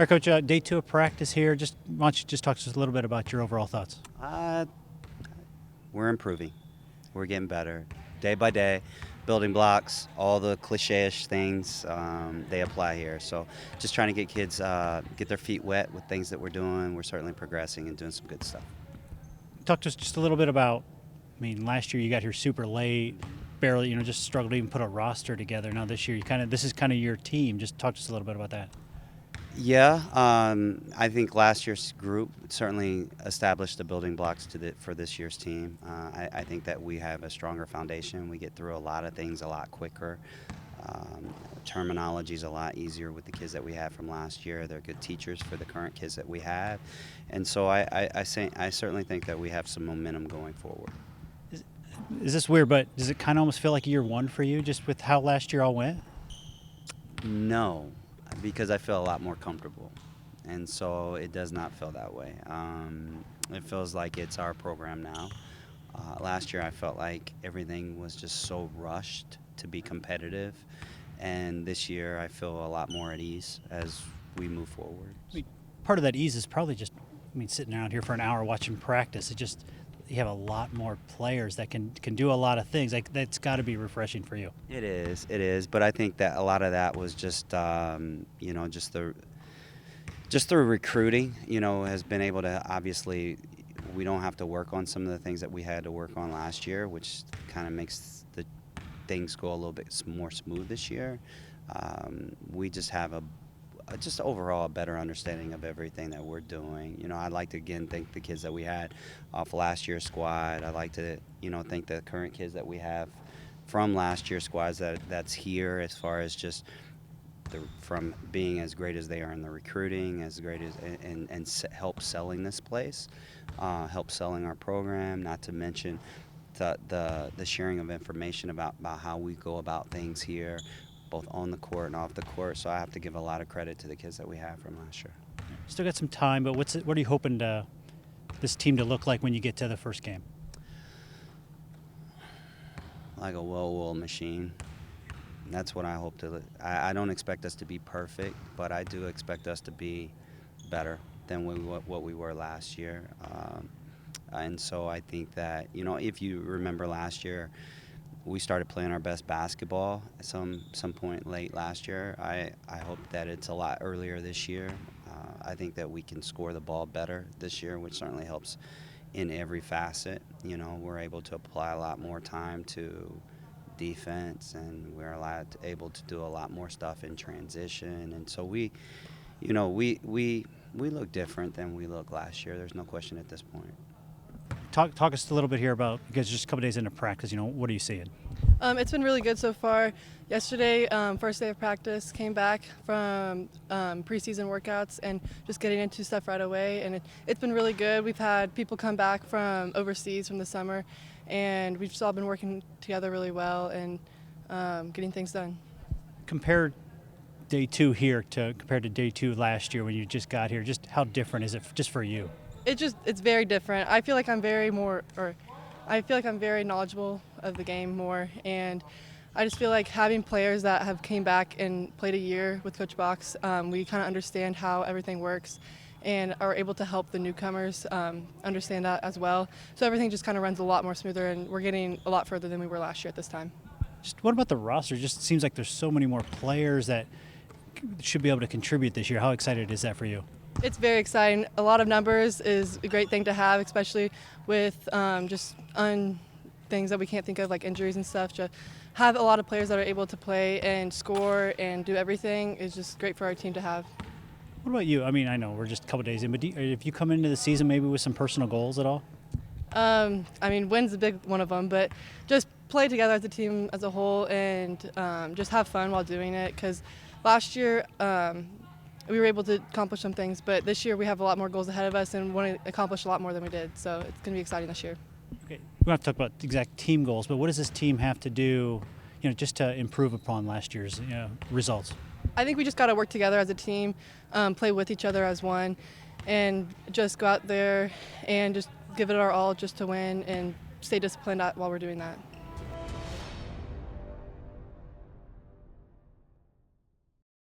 right, Coach, day 2 of practice here. Why don't you just talk to us a little bit about your overall thoughts? We're improving. We're getting better day by day. Building blocks, all the cliche-ish things, they apply here. So just trying to get kids get their feet wet with things that we're doing. We're certainly progressing and doing some good stuff. Talk to us just a little bit about, last year you got here super late, barely, just struggled to even put a roster together. Now this year, this is kind of your team. Just talk to us a little bit about that. Yeah, I think last year's group certainly established the building blocks for this year's team. I think that we have a stronger foundation. We get through a lot of things a lot quicker. Terminology is a lot easier with the kids that we have from last year. They're good teachers for the current kids that we have, and so I certainly think that we have some momentum going forward. Is this weird, but does it kind of almost feel like year one for you, just with how last year all went? No, because I feel a lot more comfortable, and so it does not feel that way. It feels like it's our program now. Last year I felt like everything was just so rushed to be competitive, and this year I feel a lot more at ease as we move forward. Part of that ease is probably just, sitting out here for an hour watching practice. You have a lot more players that can do a lot of things. That's got to be refreshing for you. It is. But I think that a lot of that was just just the recruiting. Has been able to, obviously, we don't have to work on some of the things that we had to work on last year, which kind of makes the things go a little bit more smooth this year. We just have just overall a better understanding of everything that we're doing. I'd like to again thank the kids that we had off last year's squad. I'd like to thank the current kids that we have from last year's squads that's here, as far as just from being as great as they are in the recruiting, as great as and help selling this place, help selling our program. Not to mention the sharing of information about how we go about things here, both on the court and off the court. So I have to give a lot of credit to the kids that we have from last year. Still got some time, but what are you hoping this team to look like when you get to the first game? Like a well-oiled machine. That's what I hope to. I don't expect us to be perfect, but I do expect us to be better than what we were last year. And so I think that, if you remember last year, we started playing our best basketball at some point late last year. I hope that it's a lot earlier this year. I think that we can score the ball better this year, which certainly helps in every facet. We're able to apply a lot more time to defense, and we're able to do a lot more stuff in transition. And so we look different than we looked last year. There's no question at this point. Talk us a little bit here about, because just a couple days into practice, what are you seeing? It's been really good so far. Yesterday, first day of practice, came back from preseason workouts and just getting into stuff right away, and it's been really good. We've had people come back from overseas from the summer, and we've just all been working together really well and getting things done. Compare day 2 here compared to day 2 last year when you just got here, just how different is it just for you? It's very different. I feel like I'm very knowledgeable of the game more, and I just feel like having players that have came back and played a year with Coach Box, we kind of understand how everything works and are able to help the newcomers understand that as well. So everything just kind of runs a lot more smoother, and we're getting a lot further than we were last year at this time. Just what about the roster? Just seems like there's so many more players that should be able to contribute this year. How excited is that for you? It's very exciting. A lot of numbers is a great thing to have, especially with things that we can't think of, like injuries and stuff. To have a lot of players that are able to play and score and do everything is just great for our team to have. What about you? I know we're just a couple days in, but if you come into the season maybe with some personal goals at all? Win's a big one of them, but just play together as a team as a whole and just have fun while doing it, because last year we were able to accomplish some things, but this year we have a lot more goals ahead of us and want to accomplish a lot more than we did, so it's going to be exciting this year. Okay, we don't have to talk about exact team goals, but what does this team have to do, just to improve upon last year's results? I think we just got to work together as a team, play with each other as one, and just go out there and just give it our all just to win and stay disciplined while we're doing that.